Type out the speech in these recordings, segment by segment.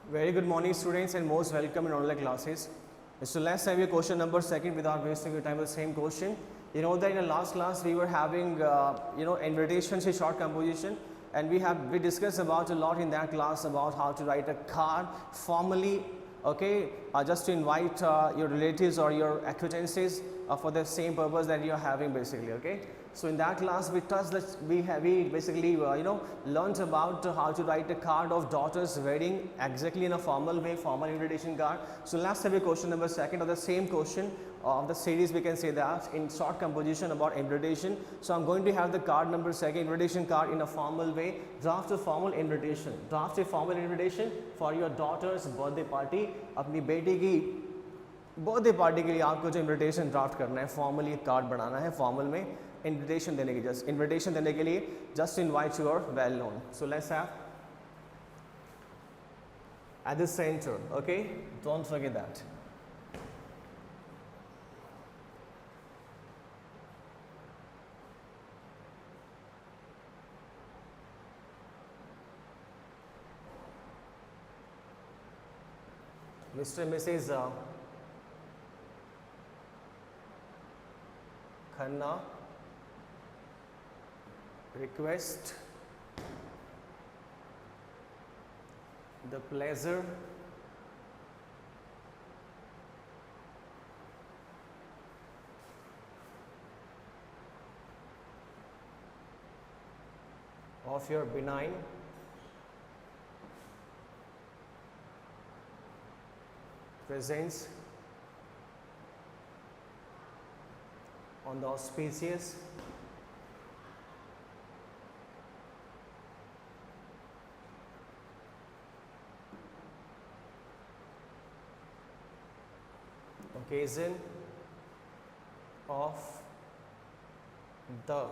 Very good morning, students, and most welcome in online classes. So let's have your question number second without wasting your time with the same question. You know that in the last class we were having invitation to short composition, and we discussed about a lot in that class about how to write a card formally, okay, just to invite your relatives or your acquaintances for the same purpose that you are having basically, okay. So in that class we touched that we basically learned about how to write a card of daughter's wedding exactly in a formal way, formal invitation card. So let's have a question number second of the same question of the series. We can say that in short composition about invitation. So I'm going to have the card number second, invitation card in a formal way. Draft a formal invitation. Draft a formal invitation for your daughter's birthday party. अपनी बेटी की birthday party के लिए आपको जो invitation draft करना है, formally card बनाना है, फॉर्मल में इन्विटेशन देने की इन्विटेशन देने के लिए just invite your well known. So let's have at the center, okay, don't forget that. Mr. and Mrs. Khanna request the pleasure of your benign presence on the auspicious occasion of the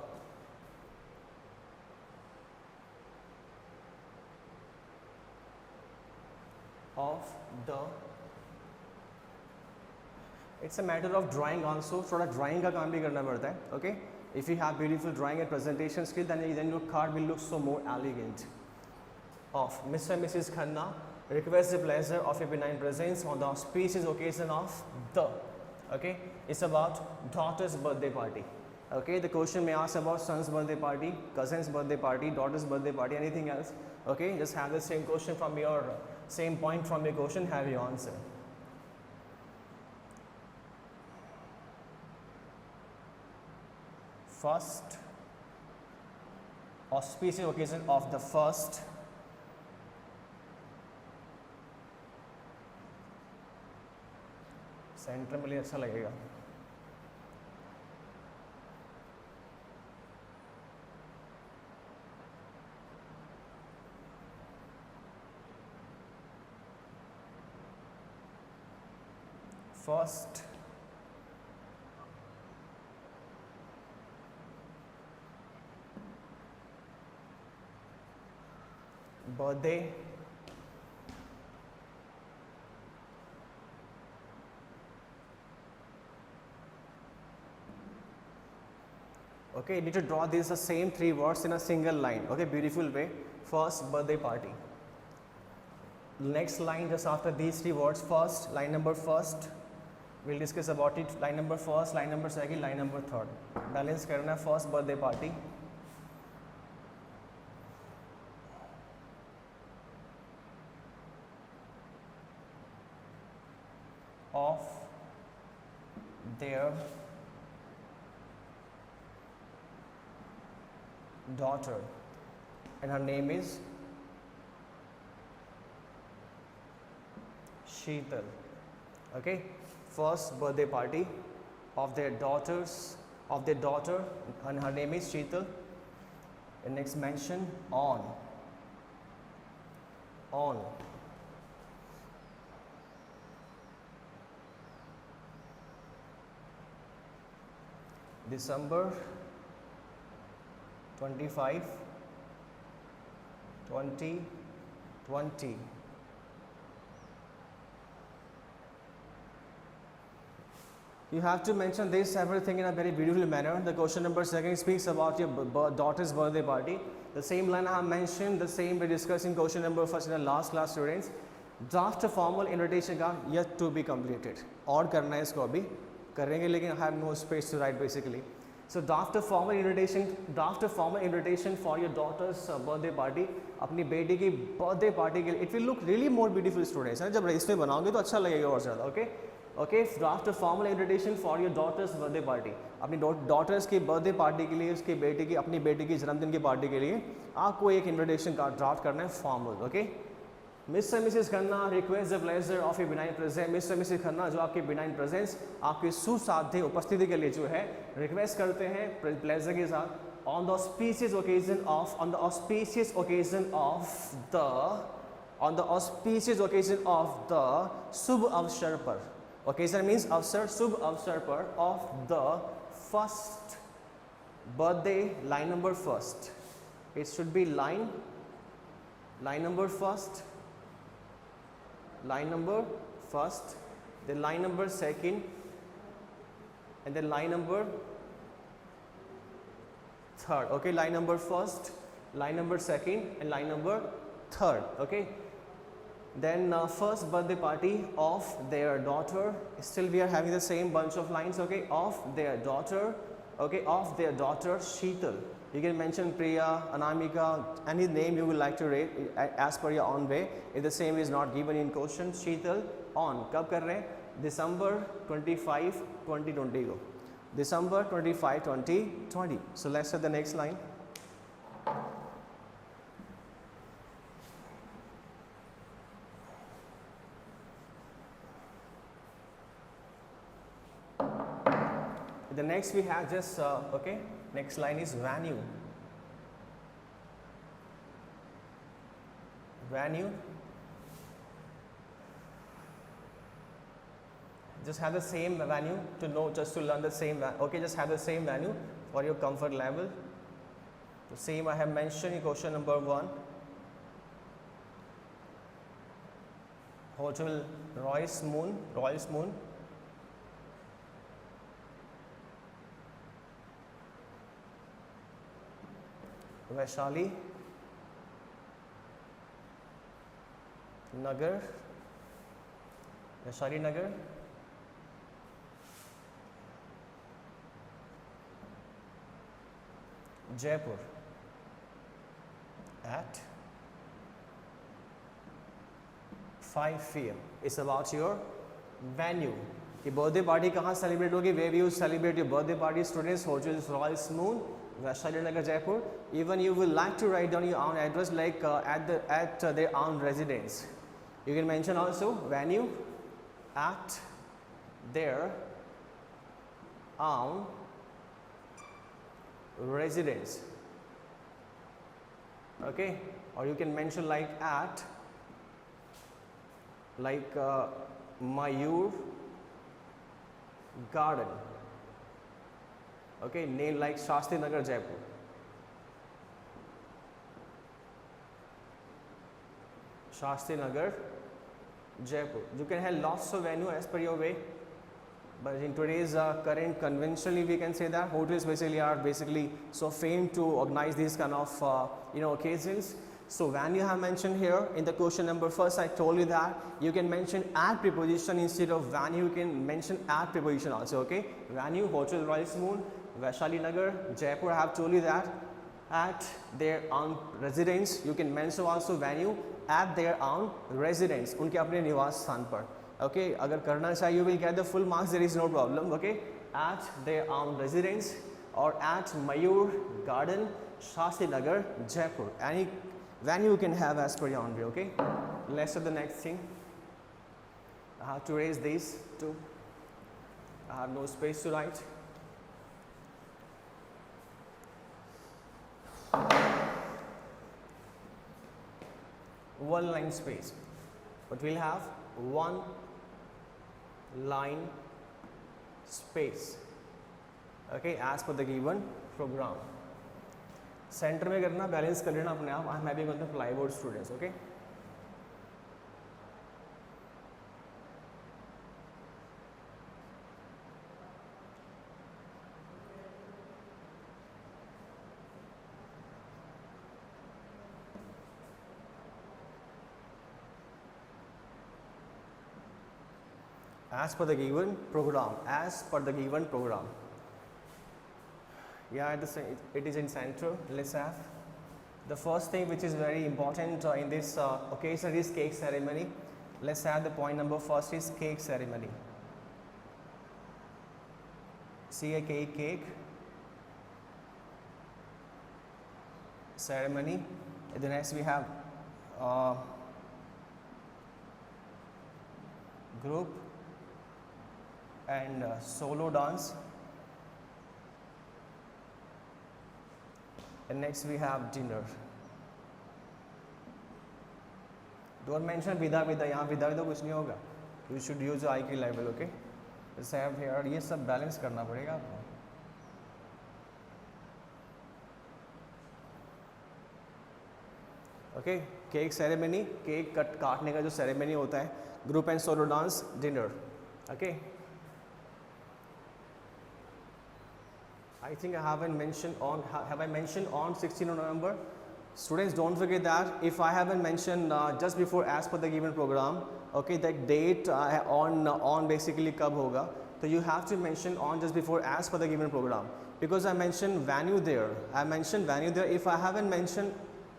it's a matter of drawing also. थोड़ा drawing का काम भी करना पड़ता है, okay. If you have beautiful drawing and presentation skill, then your card will look so more elegant. Of Mr. and Mrs. Khanna request the pleasure of a benign presence on the auspicious occasion of the, okay. It's about daughter's birthday party, okay. The question may ask about son's birthday party, cousin's birthday party, daughter's birthday party, anything else, okay. Just have the same question from your same point from your question, have your answer. First auspicious occasion of the first centre में लिए अच्छा लगेगा. First birthday okay. You need to draw these the same three words in a single line, okay. Beautiful way. First birthday party. Next line just after these three words, first, line number first, we'll discuss about it. Line number first, line number second, line number third. Balance करना. First birthday party. Of their daughter, and her name is Sheetal, okay. First birthday party of their daughter, and her name is Sheetal. And next mention on December 25, 2020. You have to mention this everything in a very beautiful manner. The question number second speaks about your daughter's birthday party. The same line I have mentioned, the same we discussed in question number first in the last class, students. Draft formal invitation का yet to be completed, और करना है इसको, अभी करेंगे लेकिन I have no space to write basically. So draft formal invitation for your daughter's birthday party, अपनी बेटी की बर्थडे पार्टी के लिए. It will look really more beautiful students, है जब इसमें बनाओगे तो अच्छा लगेगा और ज़्यादा. Okay okay, draft formal invitation for your daughter's birthday party, अपनी डॉटर्स की बर्थडे पार्टी के लिए, उसकी बेटी की, अपनी बेटी की जन्मदिन की पार्टी के लिए आपको एक इन्विटेशन कार्ड ड्राफ्ट करना है formal. Okay, mister Mrs Khanna request the pleasure of A benign presence. Mister Mrs Khanna जो आपके बिनाइन प्रेजेंस, आपकी सुसाध्य उपस्थिति के लिए जो है रिक्वेस्ट करते हैं प्लेजर के साथ, on the auspicious occasion of the शुभ अवसर पर. ओकेजन मीन्स अवसर, शुभ अवसर पर, of the first birthday, line number first. It should be line number first, line number first, then line number second, and then line number third. Okay, line number first, line number second, and line number third. Okay, then first birthday party of their daughter. Still we are having the same bunch of lines. Okay, of their daughter. Okay, of their daughter Sheetal. You can mention Priya, Anamika, any name you would like to rate as per your own way. If the same is not given in question, Sheetal on कब कर रहे हैं? December 25, 2020 को. December 25, 2020. So let's set the next line. The next we have just okay. Next line is venue. Venue. Just have the same venue to know, just to learn the same. Okay, just have the same venue for your comfort level. The same I have mentioned in question number 1. Hotel Royce Moon. Vaishali Nagar, Jaipur at 5 PM. It's about your venue. कि birthday party कहाँ celebrate होगी, where you celebrate your birthday party, students, Hotel Royce Moon, Vaishali Nagar, Jaipur. Even you will like to write down your own address, like at their own residence. You can mention also venue at their own residence. Okay, or you can mention like at, like Mayur Garden. Okay, name like Shastri Nagar, Jaipur. Shastri Nagar, Jaipur. You can have lots of venue as per your way, but in today's current conventionally we can say that hotels basically are so famed to organize these kind of occasions. So venue I have mentioned here in the question number first. I told you that you can mention at preposition instead of venue. You can mention at preposition also. Okay, venue, Hotel Royce Moon, Vaishali Nagar, Jaipur. I have told you that at their own residence. You can mention also venue at their own residence. उनके अपने निवास स्थान पर. Okay, अगर करना चाहिए you will get the full marks. There is no problem. Okay, at their own residence or at Mayur Garden, Shastri Nagar, Jaipur. Any venue you can have as per your own way. Okay, let's do the next thing. I have to raise these two. I have no space to write. One line space, but we'll have one line space. Okay, as per the given program. Centre में करना, balance कर लेना अपने आप. मैं भी मतलब plywood students. Okay, As per the given program. As per the given program. Yeah, it is in center. Let's have the first thing which is very important in this occasion is cake ceremony. Let's have the point number first is cake ceremony. cake ceremony. And the next we have group and solo dance. And next we have dinner. Don't mention vida. यहाँ vida तो कुछ नहीं होगा. You should use your IQ level, okay? Let's have here. ये सब balance करना पड़ेगा आपको. Okay, cake ceremony, cake काटने का जो ceremony होता है, group and solo dance, dinner. Okay. I think I haven't mentioned on. Have I mentioned on 16th November? Students, don't forget that if I haven't mentioned just before as per the given program, okay, that date on basically कब होगा, so you have to mention on just before as per the given program, because I mentioned venue there. I mentioned venue there. If I haven't mentioned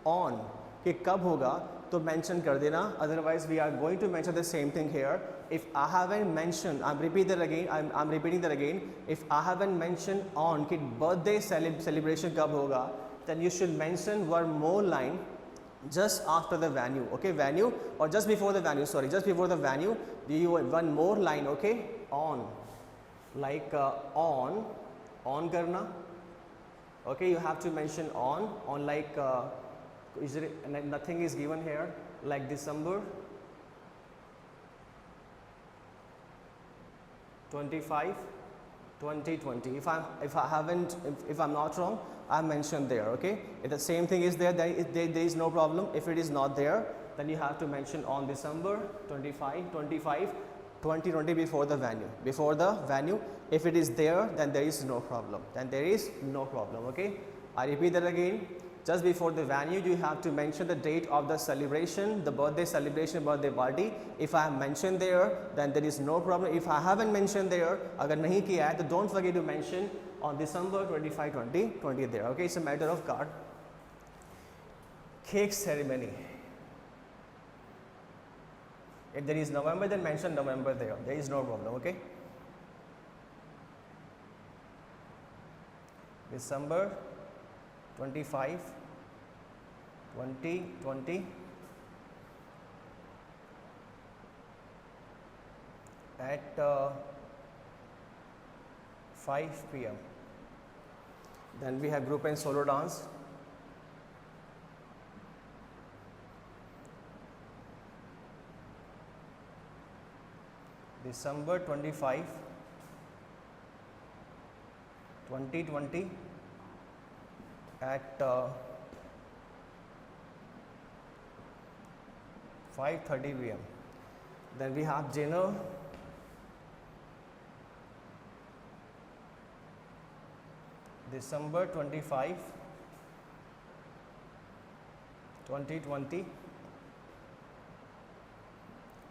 on कि कब होगा तो mention कर देना. Otherwise, we are going to mention the same thing here. If I haven't mentioned, I'm repeating that again. If I haven't mentioned on कि birthday celebration कब होगा, then you should mention one more line just after the venue. Okay, venue or just before the venue. Sorry, just before the venue. You one more line. Okay, on, like on करना. Okay, you have to mention on like. Nothing is given here, like December 25, 2020. If I'm not wrong, I mentioned there. Okay, if the same thing is there, there is no problem. If it is not there, then you have to mention on December 25, 2020 before the venue. If it is there, then there is no problem. Okay, I repeat that again. Just before the venue, you have to mention the date of the celebration, the birthday celebration, birthday party. If I have mentioned there, then there is no problem. If I haven't mentioned there, अगर नहीं किया है, तो don't forget to mention on December 25, 2020 there. Okay, it's a matter of card. Cake ceremony. If there is November, then mention November there. There is no problem. Okay. December 25, 2020 at 5 p.m. Then we have group and solo dance. December 25, 2020 at 5:30 p.m. Then we have dinner. December 25, 2020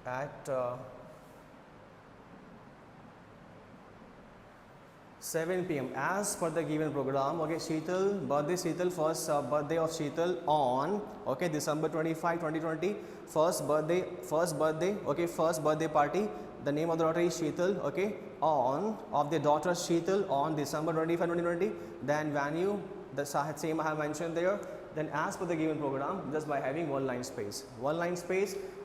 at 7 p.m. as per the given program. Okay, Sheetal, first birthday of Sheetal on, okay, December 25, 2020, first birthday, okay, first birthday party. The name of the daughter is Sheetal, okay, on of the daughter Sheetal on December 25, 2020. Then venue, the same I have mentioned there. Then as per the given program, just by having one line space,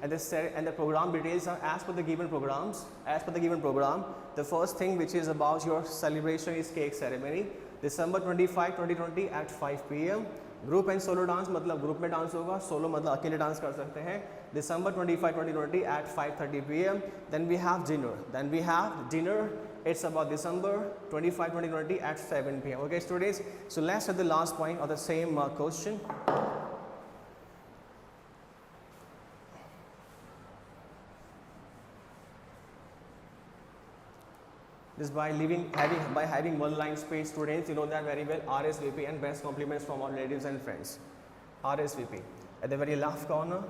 and the program details are as per the given programs. As per the given program, the first thing which is about your celebration is cake ceremony. December 25, 2020 at 5 p.m. Group and solo dance, मतलब group में dance होगा, solo मतलब अकेले dance कर सकते हैं. December 25, 2020 at 5:30 p.m. Then we have dinner. It's about December 25, 2020 at 7 p.m. Okay, students. So let's at the last point of the same question. This by having one line space, students, you know that very well. RSVP and best compliments from our relatives and friends. RSVP at the very left corner.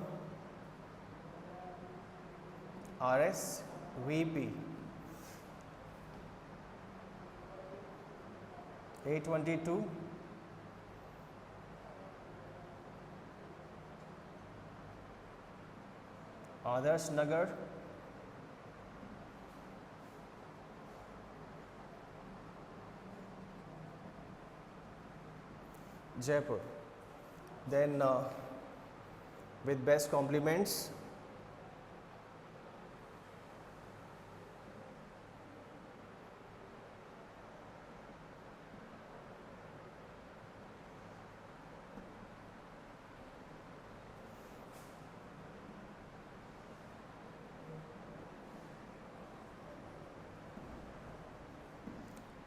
RSVP. A22, Adarsh Nagar, Jaipur. Then with best compliments,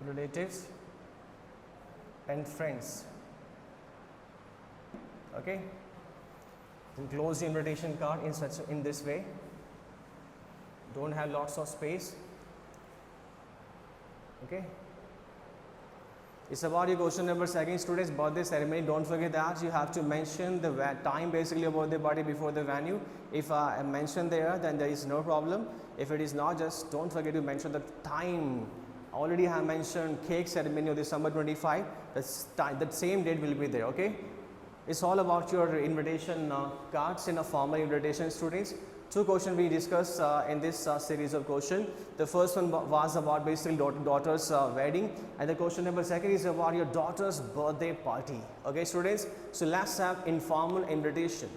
relatives and friends. Okay, then close the invitation card in this way. Don't have lots of space. Okay, it's about your question number second, students. Birthday ceremony, don't forget that you have to mention the time basically about the birthday before the venue. If I mention there, then there is no problem. If it is not, just don't forget to mention the time. Already I have mentioned cake ceremony of December 25. That same date will be there. Okay, it's all about your invitation cards in a formal invitation, students. Two questions we discussed in this series of questions. The first one was about basically daughter's wedding, and the question number second is about your daughter's birthday party. Okay, students. So let's have informal invitation.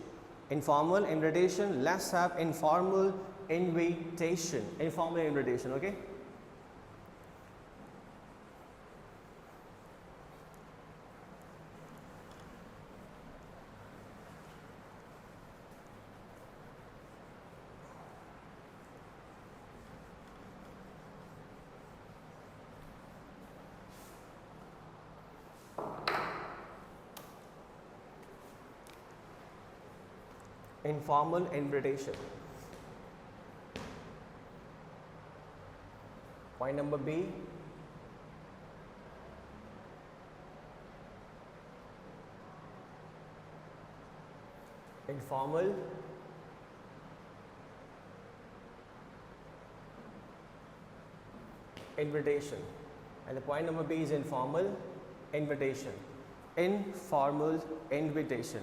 Informal invitation. Let's have informal invitation. Informal invitation. Okay. Informal invitation. Point number B. Informal invitation. And the point number B is informal invitation. Informal invitation.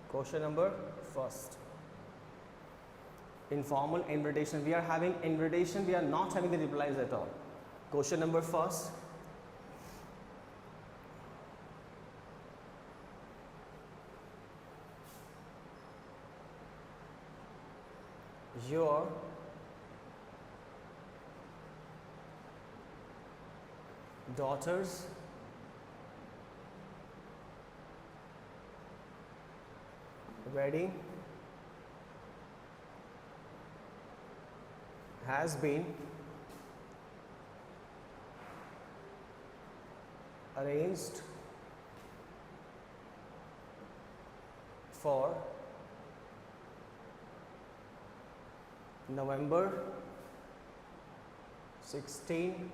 Question number first. Informal invitation. We are having invitation, we are not having the replies at all. Question number first. Your daughter's wedding has been arranged for November 16,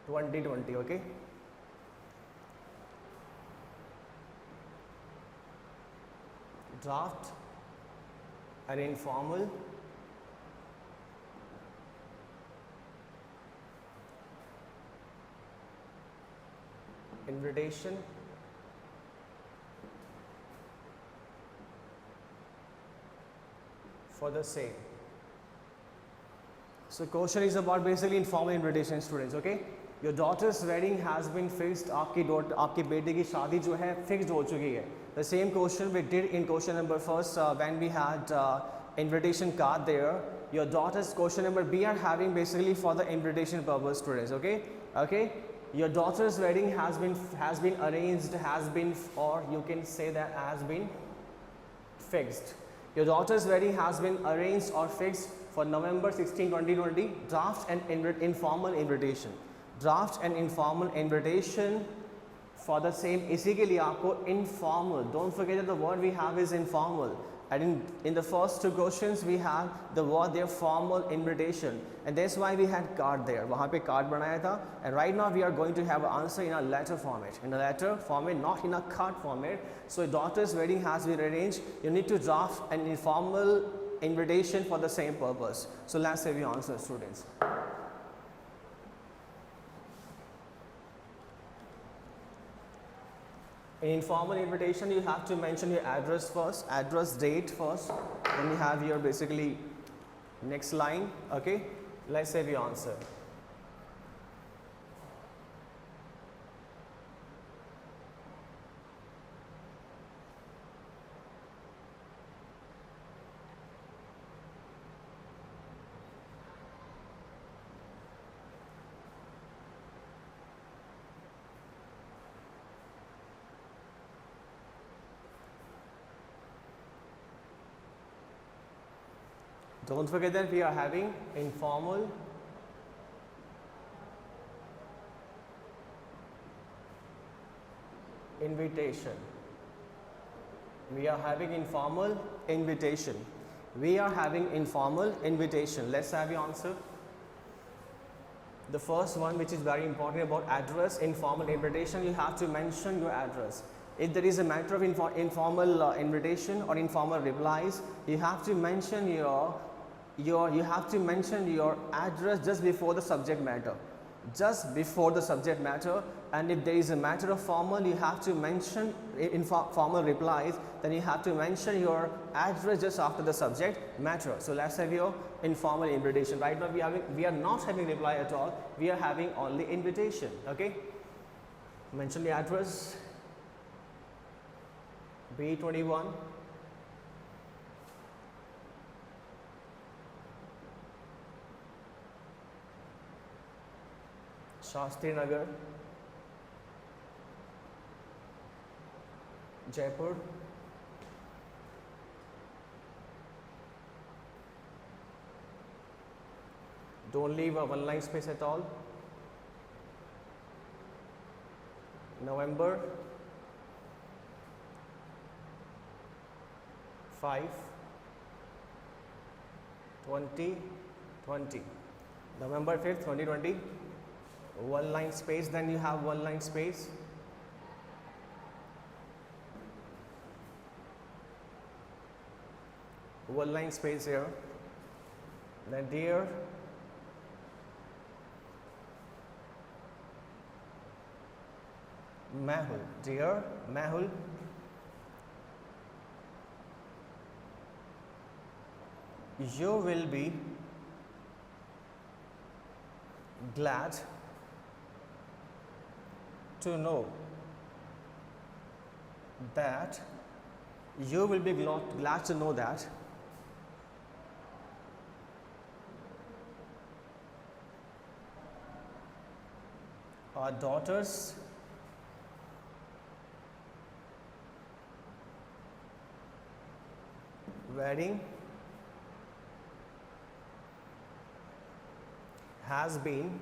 2020. Okay. Draft an informal invitation for the same. So question is about basically informal invitation, students. Okay, your daughter's wedding has been fixed. आपकी बेटे की शादी जो है fixed हो चुकी है. The same question we did in question number first when we had invitation card there. Your daughter's question number B are having basically for the invitation purpose, students. Okay, okay. Your daughter's wedding has been arranged, or you can say that has been fixed. Your daughter's wedding has been arranged or fixed for November 16, 2020. Draft an informal invitation. Draft an informal invitation for the same. इसी के लिए आपको informal. Don't forget that the word we have is informal. And in the first two questions we have the word there formal invitation, and that's why we had card there. वहाँ पे card बनाया था, and right now we are going to have an answer in a letter format. In a letter format, not in a card format. So daughter's wedding has been arranged. You need to draft an informal invitation for the same purpose. So let's have your answer, students. In informal invitation, you have to mention your address first, address, date first, then you have your basically next line. Okay, let's have your answer. Don't forget that we are having informal invitation. We are having informal invitation. We are having informal invitation. Let's have your answer. The first one, which is very important about address, informal invitation, you have to mention your address. If there is a matter of informal invitation or informal replies, you have to mention your address just before the subject matter, just before the subject matter. And if there is a matter of formal, you have to mention formal replies, then you have to mention your address just after the subject matter. So let's have your informal invitation. Right now we are not having reply at all, we are having only invitation. Okay, mention the address. B21 Shastri Nagar, Jaipur. Don't leave a one line space at all. November 5, 2020. November 5th, 2020. One line space, then you have one line space. One line space here. Then dear Mehul, dear Mehul, you will be glad to know that our daughter's wedding has been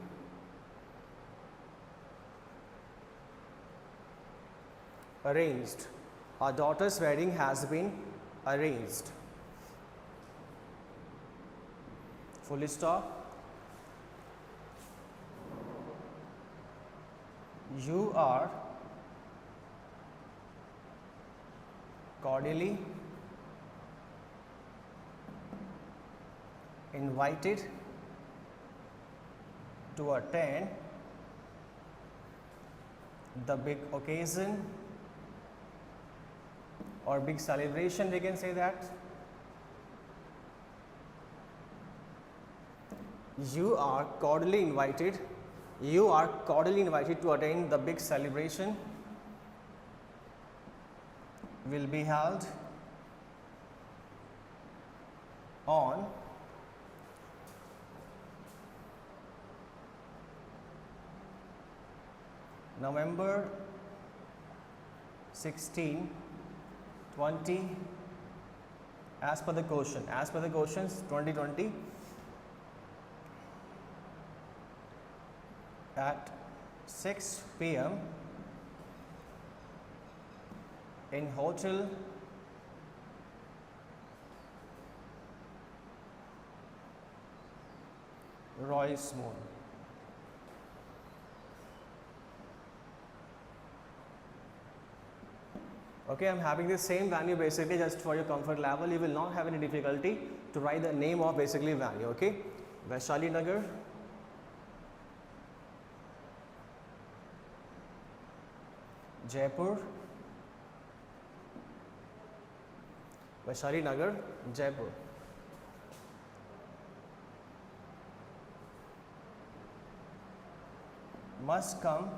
arranged. Our daughter's wedding has been arranged. Full stop. You are cordially invited to attend the big occasion or big celebration, we can say that. You are cordially invited to attend the big celebration will be held on November 16, 20 as per the questions 2020 at 6 p.m. in Hotel Royce Moon. Okay, I'm having the same value basically just for your comfort level. You will not have any difficulty to write the name of basically value. Okay, Vaishali Nagar, Jaipur, Vaishali Nagar, Jaipur. Must come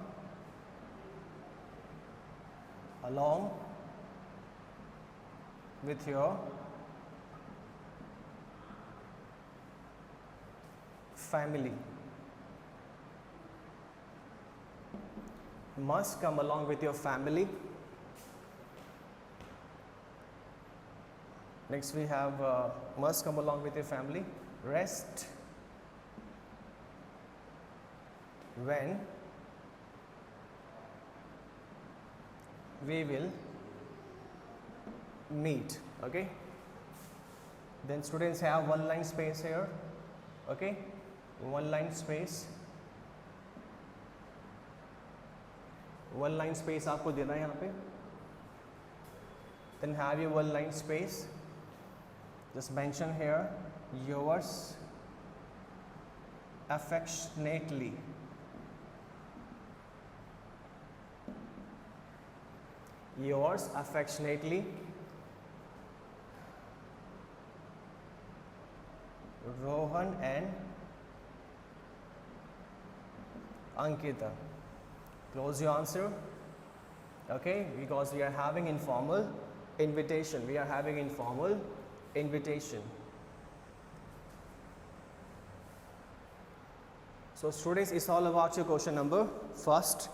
along with your family. Must come along with your family. Next we have must come along with your family. Rest when we will meet. Okay, then students have one line space here. Okay, one line space, one line space आपको देना है यहाँ पे. Then have your one line space. Just mention here yours affectionately. Yours affectionately, Rohan and Ankita. Close your answer. Okay, because we are having informal invitation. We are having informal invitation. So students, it's all about your question number first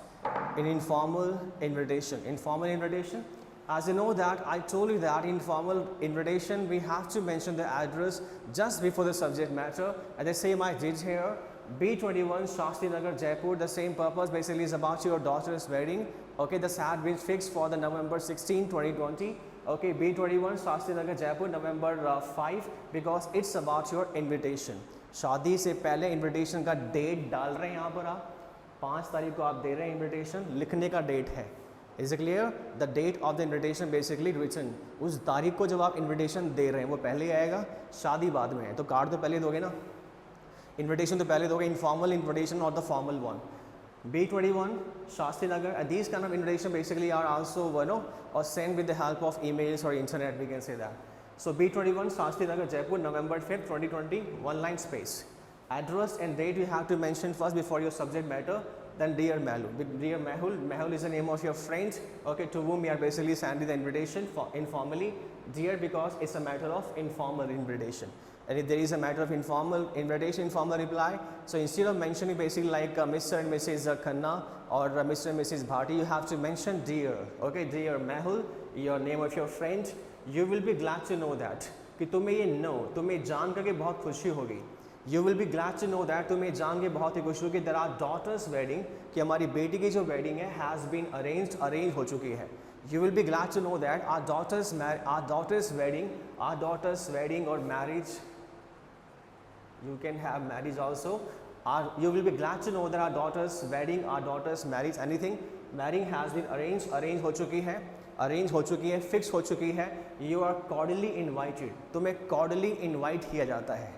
in informal invitation. Informal invitation, as you know that I told you that informal invitation we have to mention the address just before the subject matter, and the same I did here. B21 Shastri Nagar, Jaipur. The same purpose basically is about your daughter's wedding. Okay, the had been fixed for the November 16, 2020. Okay, B21 Shastri Nagar, Jaipur, November 5, because it's about your invitation. शादी से पहले invitation का date डाल रहे हैं यहाँ पर आप 5 तारीख को आप दे रहे हैं इन्विटेशन, लिखने का डेट है. Is it clear? The date of the invitation basically written. उस तारीख को जब आप इन्विटेशन दे रहे हैं वो पहले आएगा, शादी बाद में है. तो कार्ड तो पहले दोगे ना, इन्विटेशन तो पहले दोगे. इनफॉर्मल इन्विटेशन और the formal one. B21 Shastri Nagar, and these kind of invitation basically are also or sent with the help of emails or internet, we can say that. So B21 Shastri Nagar, Jaipur, November 5th, 2020, one line space. Address and date you have to mention first before your subject matter. Then dear Mehul. Dear Mehul, Mehul is the name of your friend, okay, to whom you are basically sending the invitation for informally. Dear, because it's a matter of informal invitation. And if there is a matter of informal invitation, informal reply, so instead of mentioning basically like Mr. and Mrs. Khanna or Mr. and Mrs. Bharti, you have to mention dear. Okay, dear Mehul, your name of your friend. You will be glad to know that कि तुम्हें ये तुम्हें जान करके बहुत खुशी होगी. You will be glad to know that तुम्हें जान के बहुत ही खुशी होगी that our daughter's wedding, कि हमारी बेटी की जो wedding है has been arranged हो चुकी है. You will be glad to know that our daughter's wedding or marriage, you can have marriage also. You will be glad to know that our daughter's wedding, our daughter's marriage, anything, marrying has been arranged हो चुकी है, fix हो चुकी है. You are cordially invited. तुम्हें cordially invite किया जाता है.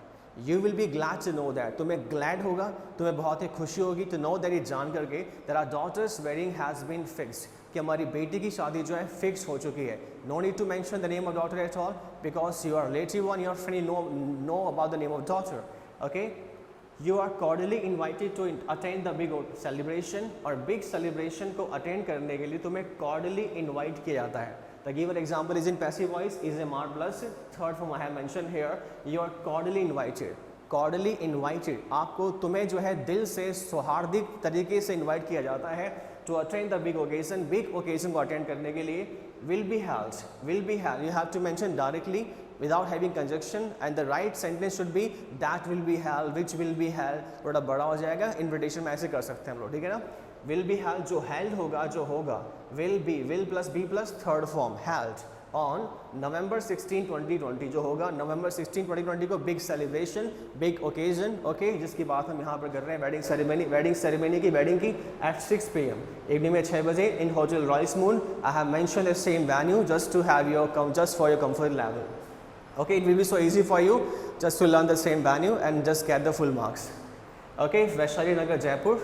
You will be glad to know that. तुम्हें glad होगा, तुम्हें बहुत ही खुशी होगी to know that ये जान करके that our daughter's wedding has been fixed, कि हमारी बेटी की शादी जो है फिक्स हो चुकी है. No need to mention the name of daughter at all because your relative one, your friend know about the name of daughter. Okay, you are cordially invited to attend the big celebration, और big celebration को attend करने के लिए तुम्हें cordially invite किया जाता है. The given example is in passive voice, is a mark plus. Third form I have mentioned here. You are cordially invited. Cordially invited. आपको तुम्हें जो है दिल से सौहार्दिक तरीके से invite किया जाता है to attend the big occasion. Big occasion को attend करने के लिए will be held. Will be held. You have to mention directly without having conjunction, and the right sentence should be that will be held, which will be held. थोड़ा बड़ा हो जाएगा. Invitation में ऐसे कर सकते हैं हम लोग, ठीक है ना? Will be held, जो held होगा, जो होगा. Will be, will plus be plus third form, held. On November 16, 2020 जो होगा नवंबर 16, 2020 को big celebration, big occasion, okay, जिसकी बात हम यहाँ पर कर रहे हैं वेडिंग सेरेमनी की एट 6 PM इवनिंग में 6 बजे in hotel royals moon. I have mention the same venue just for your comfort level. Okay, it will be so easy for you just to learn the same venue and just get the full marks. Okay, Vaishali Nagar Jaipur.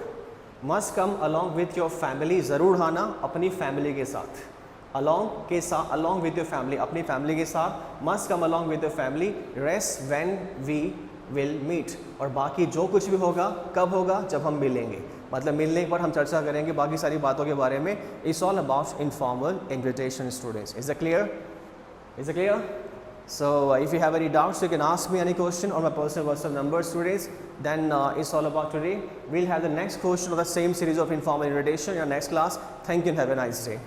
Must come along with your family. ज़रूर आना अपनी family के साथ. Along with your family. अपनी family के साथ. Must come along with your family. Rest when we will meet. और बाकी जो कुछ भी होगा कब होगा, जब हम मिलेंगे. मतलब मिलने के बाद हम चर्चा करेंगे बाकी सारी बातों के बारे में. It's all about informal invitation, students. Is it clear? Is it clear? So if you have any doubts, you can ask me any question on my personal WhatsApp number, students. Then it's all about today. We'll have the next question of the same series of informal invitation in our next class. Thank you and have a nice day.